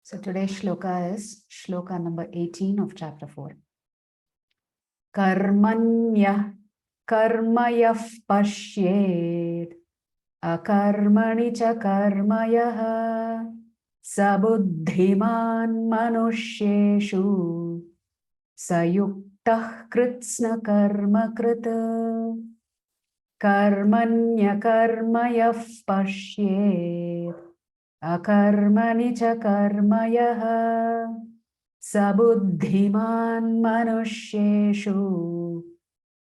So today's shloka is shloka number 18 of chapter 4. Karmanya karmayah pashyed akarmani cha karmayah sabuddhiman manushyeshu sayuktah kritsna karma krita karmanya karmayah pashyed akarmani cha karmayah sabuddhiman manushyeshu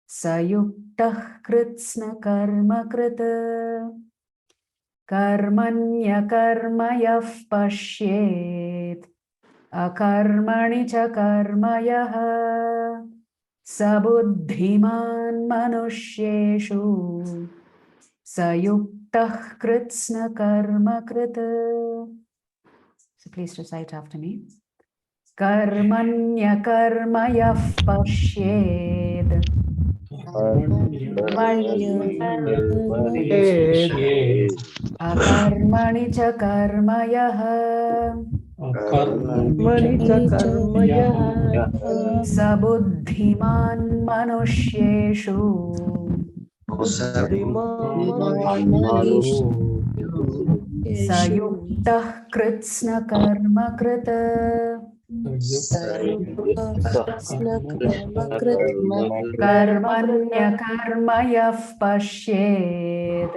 sayuktah kritsna karma krita karmanya karmayah pashyed akarmani cha karmayah sabuddhiman manushyeshu sayuktah kritsna karma krita. So please recite after me. Karmanya karmayah pashyed akarmani cha karmayah sabuddhiman manushyeshu sayuktah kritsna karma krita karmanya karmayah pashyed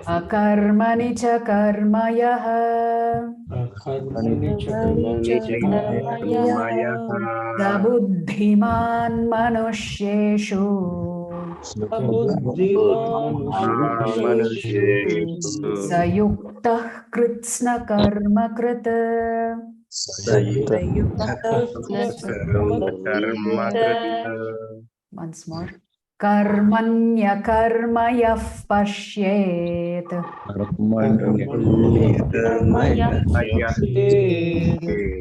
akarmani cha karmayah sabuddhiman manushyeshu sayuktah kritsna karma krita. Once more. Karmanya karmayah pashyed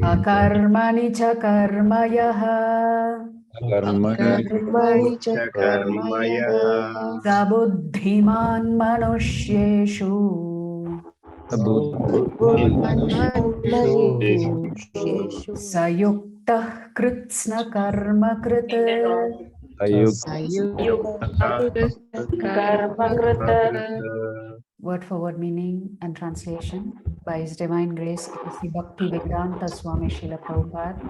akarmani cha karmayah sabuddhiman manushyeshu sayuktah kritsna karma krita. Word for word meaning and translation by His Divine Grace A.C. Bhakti Vedanta Swami Srila Prabhupada.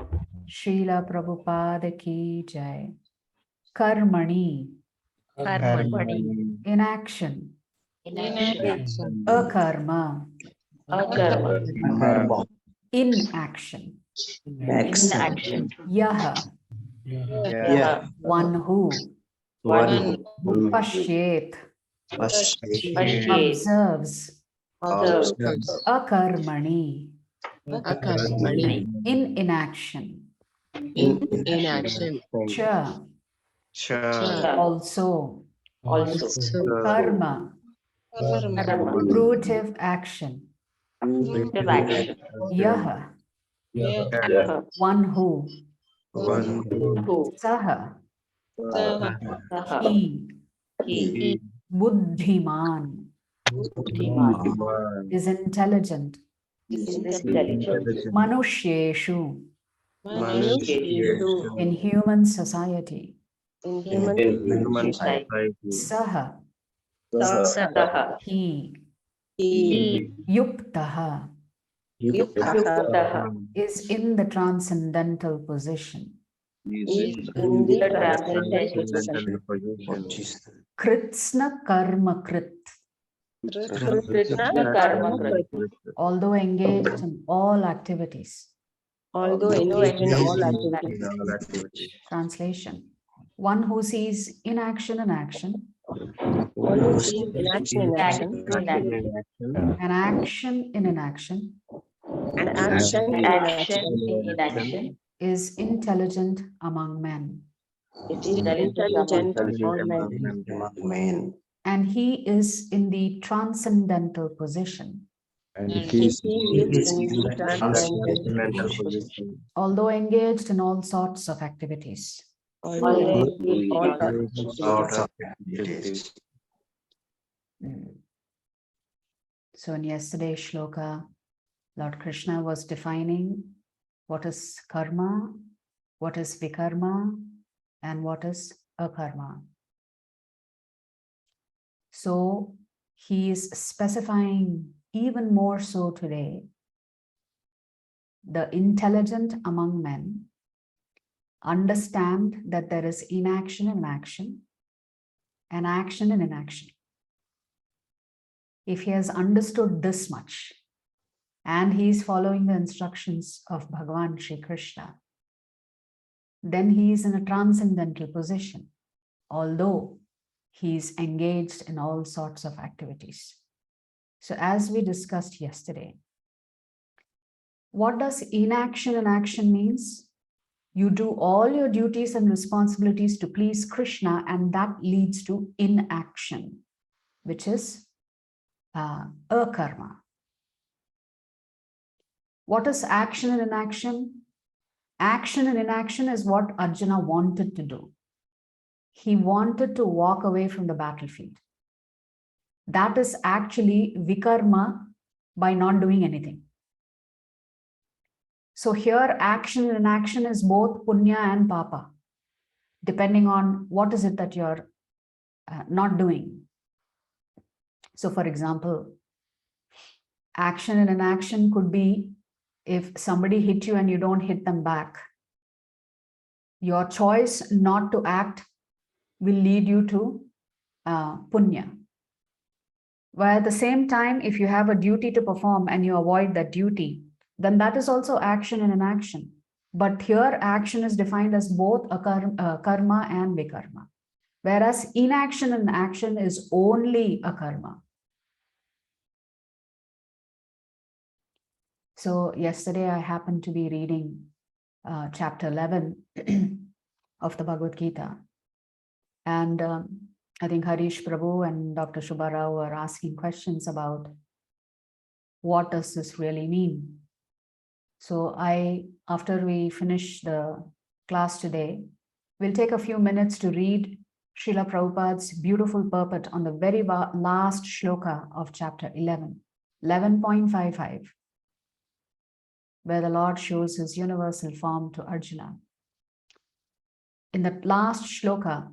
Srila Prabhupada ki jai. Karmani, in action. Akarma, in action. Yaha, one who. Pashyet, observes. Akarmani, in inaction. Cha, also. Karma, fruitive action. Yaha, one who. Saha, he. Buddhiman, is intelligent. Manushyeshu, in human society. Saha, he. Yuktaha, is in the transcendental position. Kritsna karma krit, although engaged in all activities. Translation. One who sees inaction in action, an action in inaction, is intelligent among men. And he is in the transcendental position. Although engaged in all sorts of activities. So in yesterday's shloka, Lord Krishna was defining what is karma, what is vikarma, and what is akarma. So he is specifying even more so today, the intelligent among men understand that there is inaction and action, and action and inaction. If he has understood this much, and he is following the instructions of Bhagavan Shri Krishna, then he is in a transcendental position, although he is engaged in all sorts of activities. So as we discussed yesterday, what does inaction and action means? You do all your duties and responsibilities to please Krishna, and that leads to inaction, which is akarma. What is action and inaction? Action and inaction is what Arjuna wanted to do. He wanted to walk away from the battlefield. That is actually vikarma by not doing anything. So here action and inaction is both punya and papa, depending on what is it that you're not doing. So for example, action and inaction could be if somebody hit you and you don't hit them back. Your choice not to act will lead you to punya. While at the same time, if you have a duty to perform and you avoid that duty, then that is also action and inaction. But here action is defined as both karma and vikarma. Whereas inaction and action is only a karma. So yesterday I happened to be reading chapter 11 of the Bhagavad Gita. And I think Harish Prabhu and Dr. Shubha Rao were asking questions about what does this really mean? So after we finish the class today, we'll take a few minutes to read Srila Prabhupada's beautiful purport on the very last shloka of chapter 11, 11.55, where the Lord shows his universal form to Arjuna. In that last shloka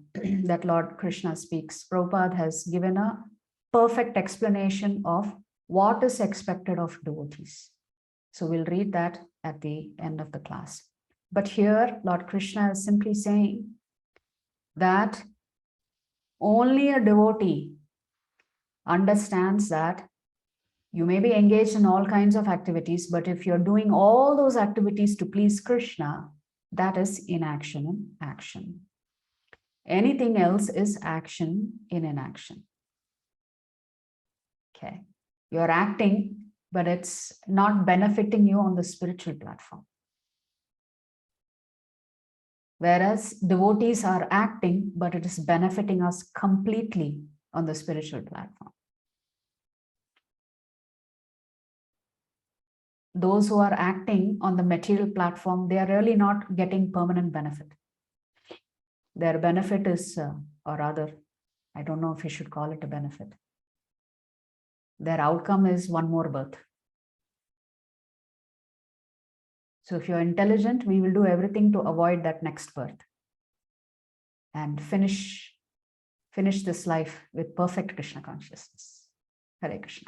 that Lord Krishna speaks, Prabhupada has given a perfect explanation of what is expected of devotees. So we'll read that at the end of the class. But here, Lord Krishna is simply saying that only a devotee understands that you may be engaged in all kinds of activities, but if you're doing all those activities to please Krishna, that is inaction and action. Anything else is action in inaction. Okay. You're acting, but it's not benefiting you on the spiritual platform. Whereas devotees are acting, but it is benefiting us completely on the spiritual platform. Those who are acting on the material platform, they are really not getting permanent benefit. Their benefit is, or rather, I don't know if you should call it a benefit. Their outcome is one more birth. So if you're intelligent, we will do everything to avoid that next birth and finish this life with perfect Krishna consciousness. Hare Krishna.